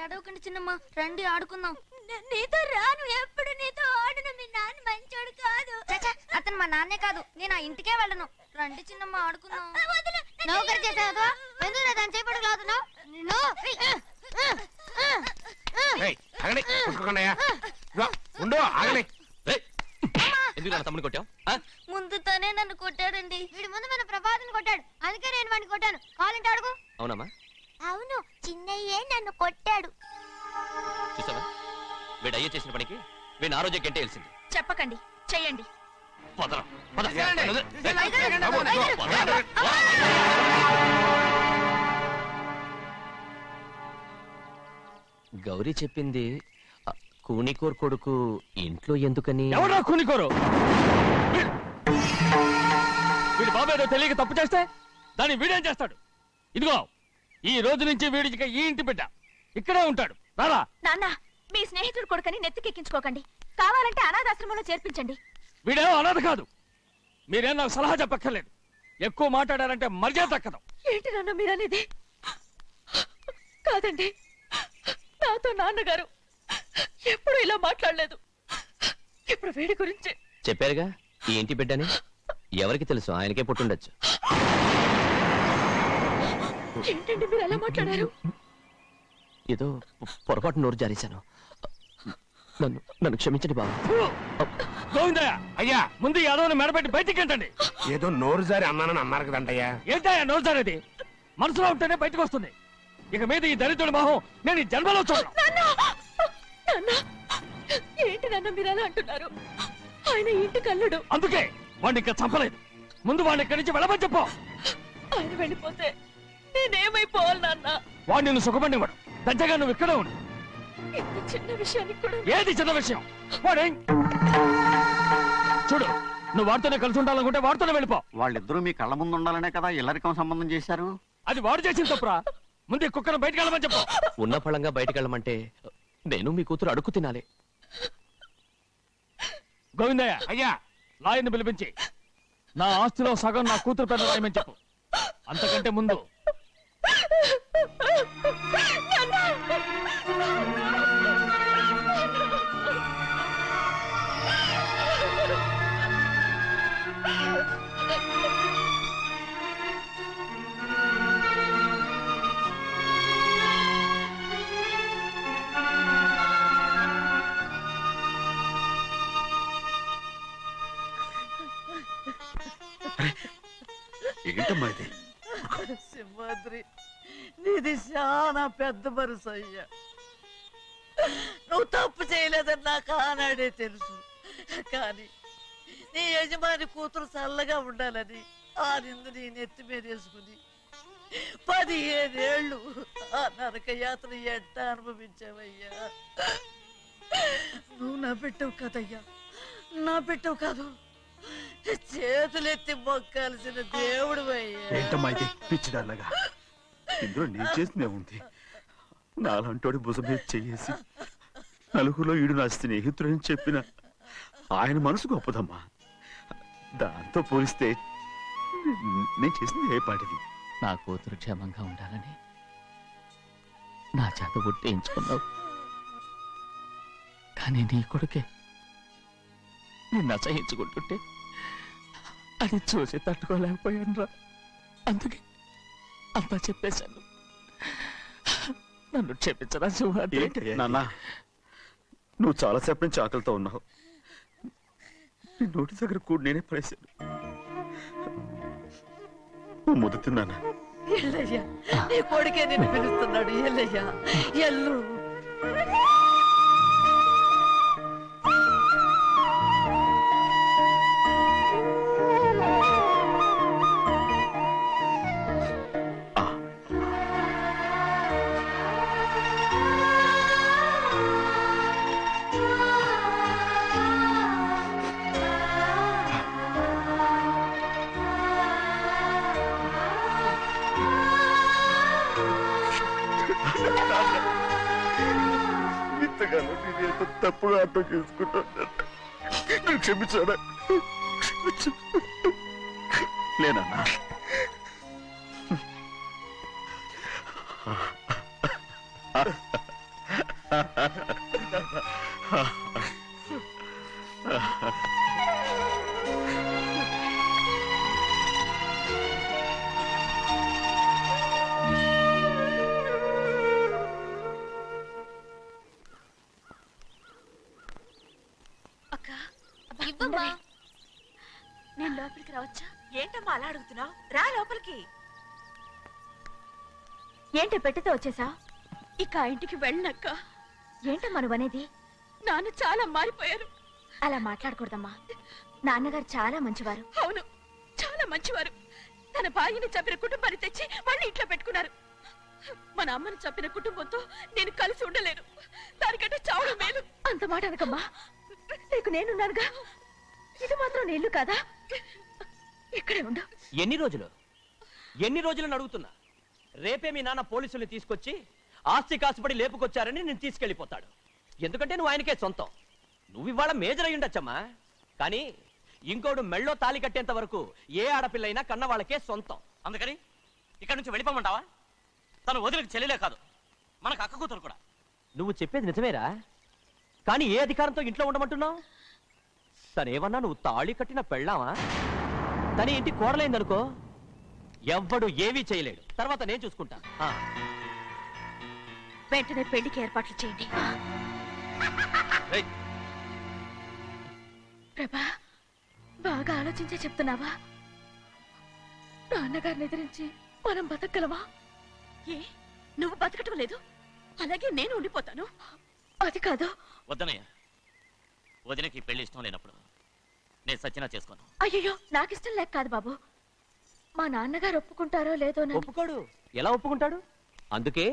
ఏడవకండి చిన్నమ్మ, రండి ఆడుకుందాం. నీతో రాను, ఎప్పుడు నీతో ఆడను. మీ నాన్న మంచోడు కాదు. అతను మా నాన్నే కాదు, నేను ఆ ఇంటికే వెళ్ళను. రండి చిన్నమ్మ ఆడుకుందాం. నౌకరు చేసావు ఎందుకు దాని చేపడు లాదున్నావు? తమ్ముడు కొట్టావు? ముందు తనే నన్ను కొట్టాడండి. వీడి ముందు మన ప్రభాతం కొట్టాడు, అందుకే నేను వాడిని కొట్టాను. కాలింటి అడుగు. అవునమ్మా, అవును, చిన్నయ్యే నన్ను కొట్టాడు. చూసావా, వీడు అయ్యే చేసిన పనికి వీడిని ఆరోగ్యం కంటే తెలిసింది. చెప్పకండి, చెయ్యండి. గౌరీ చెప్పింది కూనికోర్ కొడుకు ఇంట్లో ఎందుకని. ఎవరా కూనికోరు? వీడి బాబు ఏదో తెలియక తప్పు చేస్తే దాన్ని వీడేం చేస్తాడు? ఇదిగో, ఈ రోజు నుంచి వీడికి ఈ ఇంటి బిడ్డ ఇక్కడే ఉంటాడు. రారా. నాన్న, మీ స్నేహితుడు కొడుకని నెత్తికెక్కించుకోకండి. కావాలంటే అనాథాశ్రమంలో చేర్పించండి. వీడేమో అనాథ కాదు. మీరేం నాకు సలహా చెప్పక్కర్లేదు. ఎక్కువ మాట్లాడారంటే మర్యాద దక్కదు. ఏంటి నాన్న మీరనేది? కాదండి, నాతో నాన్నగారు ఎప్పుడు ఇలా మాట్లాడలేదు. ఇప్పుడు వీడి గురించి చెప్పారుగా ఈ ఇంటి బిడ్డని. ఎవరికి తెలుసు, ఆయనకే పుట్టుండొచ్చు. ఏంటండి మీరు ఎలా మాట్లాడారు? ఏదో పొరపాటు నోరు జారేశాను. నన్ను క్షమించండి బాబు. గోవిందయ్య, అయ్యా ముందు యాదవ్ని మెడబెట్టి బయటికి ఏంటండి? ఏదో నోరు జారి అన్నానని అన్నారు కదంటయ్యా. ఏంటయ్యా నోరు జారేది? మనసులో ఉంటేనే బయటకు వస్తుంది. ఇక మీద ఈ దరిద్రుడి మొహం నేను ఈ జన్మలో చూడను. ఏంటి నాన్న మీరు ఎలా అంటున్నారు? ఆయన ఇంటి కల్లుడు. అందుకే వాడిని ఇంకా చంపలేదు. ముందు వాడిని ఇక్కడి నుంచి వెళ్ళమని చెప్పు. ఆయన వెళ్ళిపోతే నేనేమైపోవాలి నాన్న? వాడు నిన్ను సుఖపడివాడు. దచ్చగా నువ్వు ఇక్కడే ఉండు. ఇంత చిన్న విషయానికి కూడా. ఏది చిన్న విషయం? వాడే చూడు, నువ్వు వాడితోనే కలిసి ఉండాలనుకుంటే వాడితోనే వెళ్ళిపో. వాళ్ళిద్దరూ మీ కళ్ళ ముందు ఉండాలనే కదా ఇల్లరికం సంబంధం చేశారు. అది వాడు చేసిన తప్పురా. ముందు ఈ కుక్కను బయటకు వెళ్ళమని చెప్పు. ఉన్న పళంగా బయటకు వెళ్ళమంటే నేను మీ కూతురు అడుక్కు తినాలి. గోవిందయ్య, అయ్యా లాయర్ని పిలిపించి నా ఆస్తిలో సగం నా కూతురు పెద్ద రాయమని చెప్పు. అంతకంటే ముందు ఏంటమ్మా ఇది? సింహాద్రి, నీది చాలా పెద్ద మనసు అయ్యా. నువ్వు తప్పు చేయలేదని నాకు ఆనాడే తెలుసు. కానీ నీ యజమాని కూతురు చల్లగా ఉండాలని ఆ నిందు నీ నెత్తి మీద వేసుకుని 15 ఏళ్ళు ఆ నరక యాత్ర ఎట్ట అనుభవించావయ్యా. నువ్వు నా పెట్టవు కదయ్యా, నా పెట్టవు కాదు, చేతులెత్తి మొక్కాల్సిన దేవుడు అయ్యా. ఏంటమ్మా ఇది పిచ్చిదారులాగా? ఇందులో నేను చేసినే ఉంది. నాలంటోడి భుజం మీద చెయ్యేసి నలుగురిలో ఈడు నా స్నేహితుడని చెప్పిన ఆయన మనసు గొప్పదమ్మా. దాంతో పోలిస్తే నేను చేసింది ఏ పాటిది? నా కూతురు క్షేమంగా ఉండాలని నా చేత గుర్తించుకున్నావు. కానీ నీ కొడుకే నిన్ను అసహించుకుంటుంటే అది చూసి తట్టుకోలేకపోయాను రా. అందుకే అంతా చెప్పేశాను. నన్ను క్షమించరా సింహాద్రి. నాన్న, నువ్వు చాలాసేపు నుంచి ఆకలితో ఉన్నావు. నీ నోటి దగ్గర కూడా నేనే పడేశాను. ముద్దు తిన్నానా? ఎల్లయ్యా, నీ కొడుకే నిన్ను పిలుస్తున్నాడు. ఎల్లయ్యా, ఎల్లు. ఇంతకాలం నేనేదో తప్పుగా అర్థం చేసుకుంటాను. నువ్వు క్షమించాడా? లేనన్నా, అక్క అబ్బా, ఇవ్వమ్మా. ఉండవే. నేను లోపలికి రావచ్చా? ఏంటమ్మా అలా అడుగుతున్నావు? రా లోపలికి. ఏంటి పెట్టితో వచ్చేసా? ఇక ఆ ఇంటికి వెళ్ళనక్క. ఏంటమ్మా నువ్వనేది? నాన్న చాలా మారిపోయారు. అలా మాట్లాడకూడదమ్మా. నాన్నగారు చాలా మంచివారు. అవును, చాలా మంచివారు. తన భార్యని చంపిన కుటుంబాన్ని తెచ్చి మళ్ళీ ఇంట్లో పెట్టుకున్నారు. మన అమ్మని చంపిన కుటుంబంతో నేను కలిసి ఉండలేను. దానికంటే చావడం మేలు. అంత మాట అనకమ్మా. నీకు నేనున్నానుగా. ఇది మాత్రం నీళ్లు కాదా? ఇక్కడే ఉండు. ఎన్ని రోజులని అడుగుతున్నా. రేపే మీ నాన్న పోలీసుల్ని తీసుకొచ్చి ఆస్తి కాసుపడి లేపుకొచ్చారని నేను తీసుకెళ్లిపోతాడు. ఎందుకంటే నువ్వు ఆయనకే సొంతం. నువ్వు ఇవాళ మేజర్ అయి ఉండొచ్చమ్మా, కానీ ఇంకోడు మెళ్ళో తాళి కట్టేంత వరకు ఏ ఆడపిల్లైనా కన్న వాళ్ళకే సొంతం. అందుకని ఇక్కడ నుంచి వెళ్ళిపోమంటావా? తను వదిలికి చెల్లెలే కాదు, మనకు అక్క కూతురు కూడా. నువ్వు చెప్పేది నిజమేరా, కానీ ఏ అధికారంతో ఇంట్లో ఉండమంటున్నావు? తనేమన్నా నువ్వు తాళి కట్టిన పెళ్ళావా? తన ఇంటి కోడలైందనుకో, ఎవ్వడు ఏవీ చేయలేడు. తర్వాత నేను చూసుకుంటా. వెంటనే పెళ్లికి ఏర్పాట్లు చేయండి. ప్రభా, బాగా ఆలోచించే చెప్తున్నావా? నాన్నగారిని ఎదిరించి మనం బతకగలవా? ఏ, నువ్వు బతకటం లేదు, అలాగే నేను ఉండిపోతాను. అది కాదు. వద్దనయ్య, వదినకి పెళ్లి ఇష్టం లేనప్పుడు నేను సచ్చినా చేసుకోను. అయ్యో, నాకిష్టం లేక కాదు బాబు. మా నాన్నగారు ఒప్పుకుంటారో లేదో. ఒప్పుకోడు. ఎలా ఒప్పుకుంటాడు? అందుకే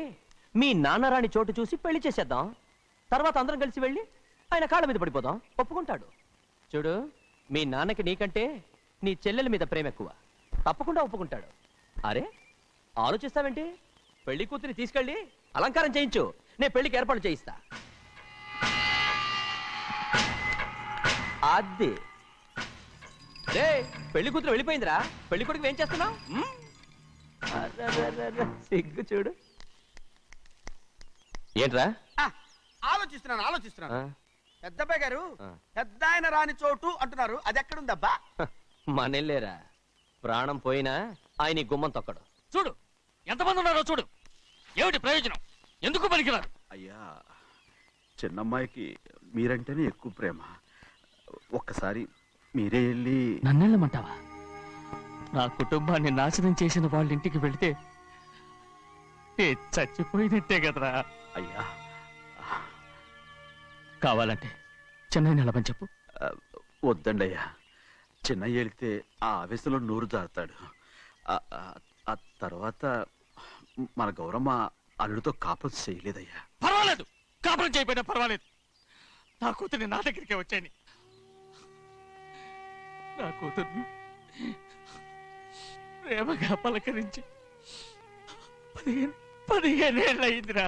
మీ నాన్నరాని చోటు చూసి పెళ్లి చేసేద్దాం. తర్వాత అందరం కలిసి వెళ్ళి ఆయన కాళ్ళ మీద పడిపోదాం. ఒప్పుకుంటాడు. చూడు, మీ నాన్నకి నీకంటే నీ చెల్లెల మీద ప్రేమ ఎక్కువ. తప్పకుండా ఒప్పుకుంటాడు. అరే, ఆలోచిస్తావేంటి? పెళ్లి కూతురి తీసుకెళ్ళి అలంకారం చేయించు, నేను పెళ్లికి ఏర్పాటు చేయిస్తా. అది రే, పెళ్లి కూతురు వెళ్ళిపోయిందిరా. పెళ్లి కొడుకు ఏం చేస్తున్నావు? సిగ్గు చూడు. ఏంట్రా? ఆలోచిస్తున్నాను. పెద్దబ్బాయి గారు పెద్ద ఆయన రాని చోటు అంటున్నారు, అది ఎక్కడుందబ్బా? మనెళ్ళేరా, ప్రాణం పోయినా ఆయన ఈ గుమ్మం తొక్కడు. చూడు ఎంతమంది ఉన్నారో చూడు. ఏమిటి ప్రయోజనం? ఎందుకు పనికిరారు? అయ్యా, చిన్నమ్మాయికి మీరంటేనే ఎక్కువ ప్రేమ. ఒక్కసారి మీరే వెళ్ళి. నన్నెళ్ళమంటావా? నా కుటుంబాన్ని నాశనం చేసిన వాళ్ళ ఇంటికి వెళితే చచ్చిపోయినట్టే కదరా. అయ్యా, కావాలంటే చెన్నై నిలబని చెప్పు. వద్దండి అయ్యా. చిన్నయ్య వెళితే ఆ ఆవేశంలో నోరు జారుతాడు. ఆ తర్వాత మన గౌరమ్మ అల్లుడితో కాపురం చేయలేదయ్యా. పర్వాలేదు, కాపురం చేయకపోయినా పర్వాలేదు. నా కూతుర్ని నా దగ్గరికే వచ్చాయని. నా కూతుర్ని ప్రేమగా పలకరించి 15 ఏళ్ళు అయిందిరా.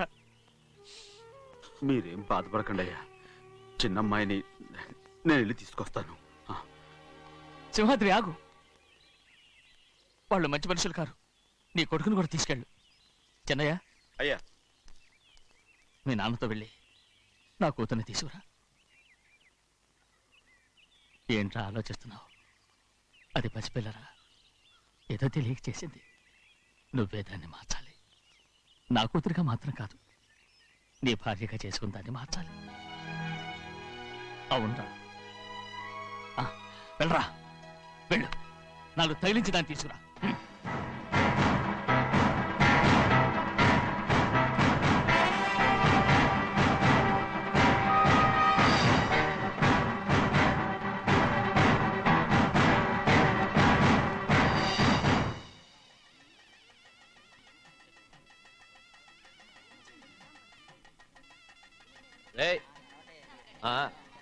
మీరేం బాధపడకండి అయ్యా. చిన్నమ్మాయిని నేను వెళ్ళి తీసుకొస్తాను. సింహాద్రి, ఆగు. వాళ్ళు మంచి మనుషులు కారు. నీ కొడుకుని కూడా తీసుకెళ్ళు. చెన్నయ్య, అయ్యా, మీ నాన్నతో వెళ్ళి నా కూతుర్ని తీసుకురా. ఏంట్రా ఆలోచిస్తున్నావు? అది పసిపిల్లరా, ఏదో తెలియక చేసింది. నువ్వే దాన్ని మార్చాలి. నా కూతురుగా మాత్రం కాదు, నీ భార్యగా చేసుకుని దాన్ని మార్చాలి. అవునరా? వెళ్ళరా, వెళ్ళు. నాలుగు తగిలించి దాన్ని తీసుకురా.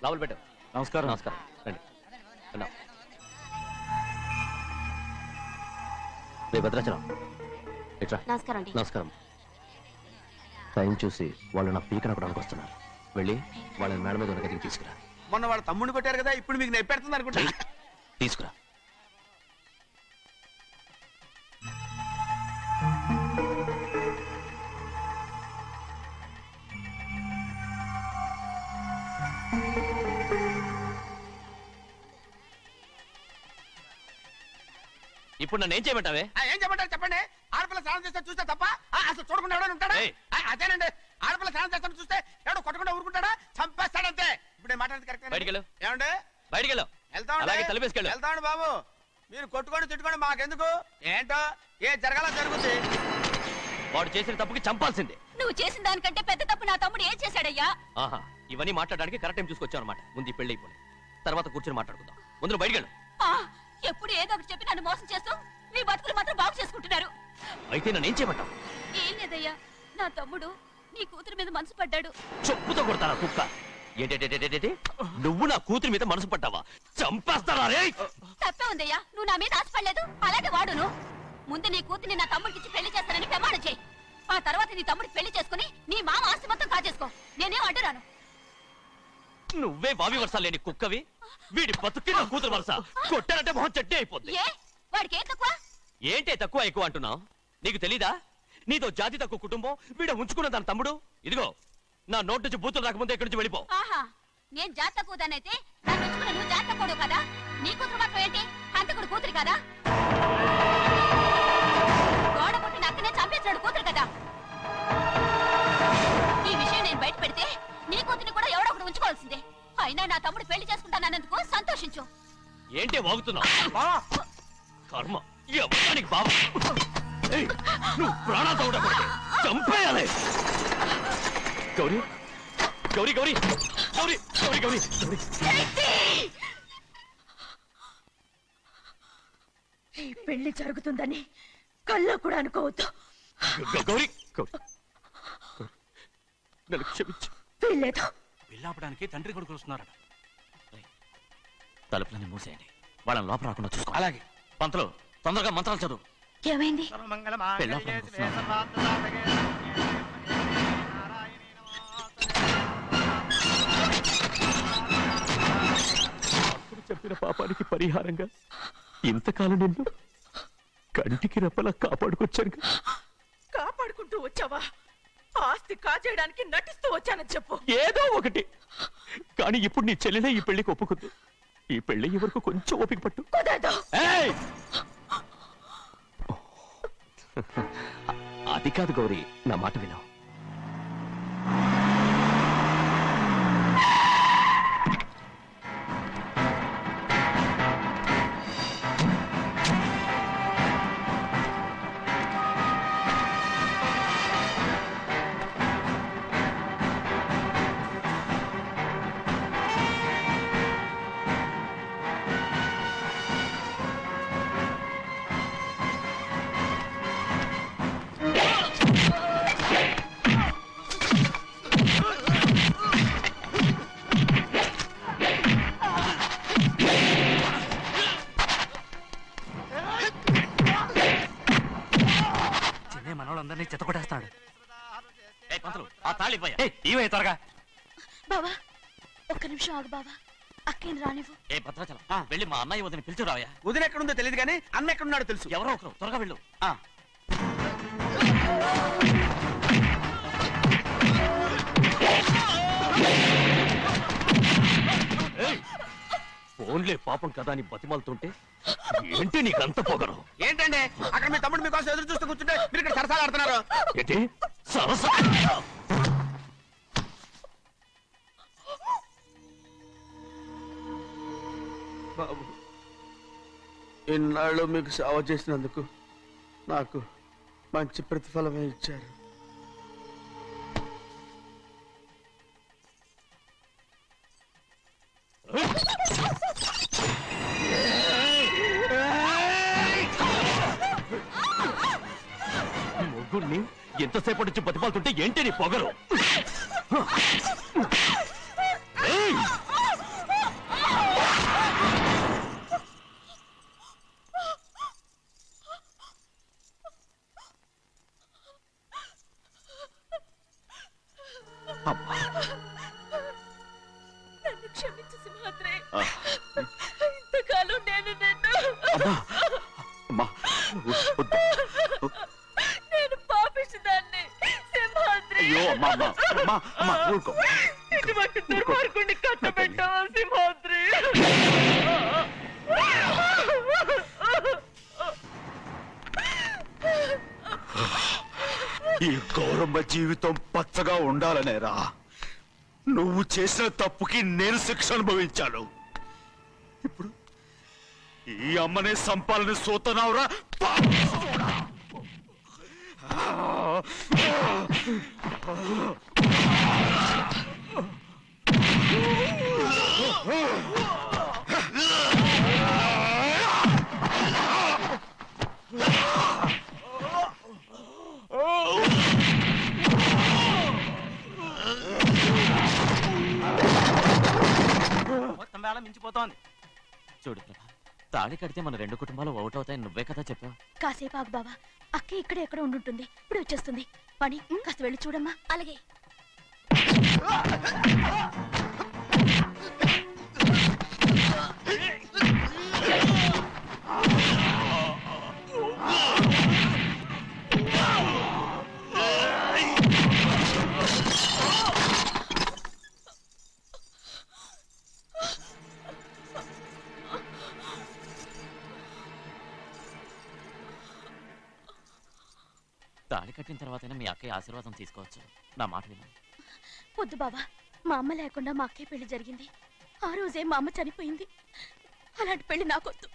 లోపల పెట్టు. నమస్కారం. నమస్కారం. రండి. రే భద్రాచలం, ఇట్రా. నమస్కారం అండి. నమస్కారం. టైం చూసి వాళ్ళు నా పీకన కొనడానికి వస్తున్నారు. వెళ్ళి వాళ్ళని మేడ మీద ఉన్న గదికి తీసుకురా. మొన్న వాళ్ళ తమ్ముడిని కొట్టారు కదా, ఇప్పుడు మీకు నెప్పెడుతుంది అనుకుంటా. తీసుకురా. ఇప్పుడు నన్ను ఏం చేయమంటావే? ఏం చెప్పంటారు చెప్పండి. ఆడపిల్ల స్నానం చేస్తే చూస్తే తప్ప అసలు చూడకుండా ఎవడో ఉంటాడా? అదేనండి, ఆడపిల్ల స్నానం చేస్తాను చూస్తే ఎవడో కొట్టకుండా ఊరుకుంటాడా? చంపేస్తాడంతే. ఇప్పుడు నేను మాట్లాడేది కరెక్ట్. బయటికెళ్ళు. ఏమండి? బయటికెళ్ళు. అలాగే తలపేసుకెళ్ళు. వెళ్తామండి బాబు. మీరు కొట్టుకొని తిట్టుకోండి, మాకెందుకు? ఏంటో ఏ జరగాల జరుగుతుంది. వాడు చేసిన తప్పుకి చంపాల్సిందే. నువ్వు చేసిన దానికంటే పెద్ద తప్పు నా తమ్ముడు ఏం చేశాడయ్యా? ఆహా, ఇవన్నీ మాట్లాడడానికి కరెక్ట్ టైం చూసుకొచ్చావు అనమాట. ముందు ఈ పెళ్లి అయిపోయి తర్వాత కూర్చొని మాట్లాడుకుందాం. ముందు బయటికెళ్ళు. ఎప్పుడు ఏదో ఒకటి చెప్పి నన్ను మోసం చేస్తూ మీ బతుకులు మాత్రం బాగు చేసుకుంటున్నారు. అయితే నన్ను ఏం చేయమంటావు? ఏం లేదయ్యా, నా తమ్ముడు నీ కూతురు మీద మనసు పడ్డాడు. చెప్పుతో కొడతారా కుక్క? ఏంటేటేటేటేటే నువ్వు నా కూతురి మీద మనసు పడ్డావా? చంపేస్తారా రే? తప్పే ఉందయ్యా, నువ్వు నా మీద ఆశపడలేదు, అలాగే వాడును. ముందు నీ కూతుర్ని నా తమ్ముడికి పెళ్లి చేస్తానని ప్రమాణం చేయి. ఆ తర్వాత నీ తమ్ముడికి పెళ్లి చేసుకుని నీ మామ ఆస్తి మొత్తం కాజేసుకో. నేనేం అడ్డురాను. నువ్వే బావి వరుస లేని కుక్కవి. వీడి బతుక్కి నా కూతురు వరుస. కొట్టారంటే మొహం చట్నీ అయిపోద్ది. వాడికి ఏం తక్కువ? ఏంటే తక్కువ ఎక్కువ అంటున్నావు? నీకు తెలీదా? నీతో జాతి తక్కువ కుటుంబం వీడ ఉంచుకున్న దాని తమ్ముడు. ఇదిగో నా నోటు నుంచి బూతులు రాకముందే ఇక్కడి నుంచి వెళ్ళిపో. ఆహా, నేను జాత కూదనైతే నన్ను ఉంచుకున్న నువ్వు జాత కూడు కదా? నీ కూతురు మాత్రం ఏంటి? హంతకుడు కూతురు కదా? గోడ పుట్టిన అక్కనే చంపేసినాడు కూతురు కదా? ఈ విషయం నేను బయట పెడితే నీ కూతురిని కూడా ఎవడో ఒకటి ఉంచుకోవాల్సిందే. అయినా నా తమ్ముడు పెళ్లి చేసుకుంటానన్నందుకు సంతోషించు. ఏంటే వాగుతున్నావు? కర్మ ఎవరికి బాబా. నువ్వు ప్రాణాలతో ఉండకూడదు, చంపేయాలి. గౌరీ గౌరీ గౌరీ గౌరీ గౌరీ గౌరీ ఈ పెళ్లి జరుగుతుందని కల్లో కూడా అనుకోవద్దు. గౌరీ గౌరీ నన్ను క్షమించు. వీల్లేదు. పెళ్ళాపడానికి తండ్రి కొడుకులు వస్తున్నారట. తలుపులని మూసేయండి, వాళ్ళని లోపల రాకుండా చూసుకో. అలాగే. పంతులు తొందరగా మంత్రాలు చదువు. ఏమైంది? అప్పుడు చెప్పిన పాపానికి పరిహారంగా ఇంతకాలం నిన్ను కంటికి రెప్పలా కాపాడుకొచ్చాను. కాపాడుకుంటూ వచ్చావా? ఆస్తి కాజేయడానికి నటిస్తూ వచ్చానని చెప్పు. ఏదో ఒకటి. కానీ ఇప్పుడు నీ చెల్లెలే ఈ పెళ్లికి ఒప్పుకుంది. ఈ పెళ్లి వరకు కొంచెం ఓపిక పట్టు. అది కాదు గౌరీ, నా మాట విను. మనోళ్ళందరినీ చెత్త కొట్టేస్తాడు. ఆ తాళి ఇవే త్వరగా. బావా ఒక్క నిమిషం ఆగు బావా, అక్కేం రానివ్వు. ఏ భద్రాచలం, వెళ్ళి మా అన్నయ్య వదిన పిలిచిరావయ్యా. వదిన ఎక్కడుందో తెలియదు కానీ అన్న ఎక్కడున్నాడో తెలుసు. ఎవరో ఒకరు త్వరగా వెళ్ళు. ఫోన్లే పాపం కదా అని బతిమాలుతుంటే ఏంటి నీకంత పొగరు? ఏంటండి అక్కడ మీ తమ్ముడు మీకోసం ఎదురు చూస్తూ కూర్చుంటే మీరు ఇక్కడ సరసాలు ఆడుతున్నారు. ఏంటి సరస? బాబు, ఇన్నాళ్ళు మీకు సేవ చేసినందుకు నాకు మంచి ప్రతిఫలమే ఇచ్చారు. ముగ్గురిని ఎంతసేపటి నుంచి బతిమాలుతుంటే ఏంటి నీ పొగరు? నన్ను క్షమించు సింహాద్రి. ఇంతకాలం నేను నేను పాపిస్తుదాన్ని సింహాద్రి. అయ్యో అమ్మా అమ్మా అమ్మా అమ్మా ఊరుకో. ఇటువంటి దుర్మార్గుడిని కట్టబెట్టావా సింహాద్రి? ఈ గౌరమ్మ జీవితం పచ్చగా ఉండాలనేరా నువ్వు చేసిన తప్పుకి నేను శిక్ష అనుభవించాను. ఇప్పుడు ఈ అమ్మనే సంపాలని సోతనావురా. మొత్తం వేళ మించిపోతోంది. చూడు ప్రభా, తాళి కడితే మన రెండు కుటుంబాలు ఒకటవుతాయని నువ్వే కదా చెప్పావు. కాసేపు ఆగు బావా, అక్క ఇక్కడే ఎక్కడ ఉండుంటుంది, ఇప్పుడు వచ్చేస్తుంది. పని కాస్త వెళ్ళి చూడమ్మా. అలాగే. తాళి కట్టిన తర్వాతైనా మీ అక్కయ్య ఆశీర్వాదం తీసుకోవచ్చు. నా మాట విను. వద్దు బావా, మా అమ్మ లేకుండా మా అక్కయ్య పెళ్లి జరిగింది. ఆ రోజే మా అమ్మ చనిపోయింది. అలాంటి పెళ్లి నాకొద్దు.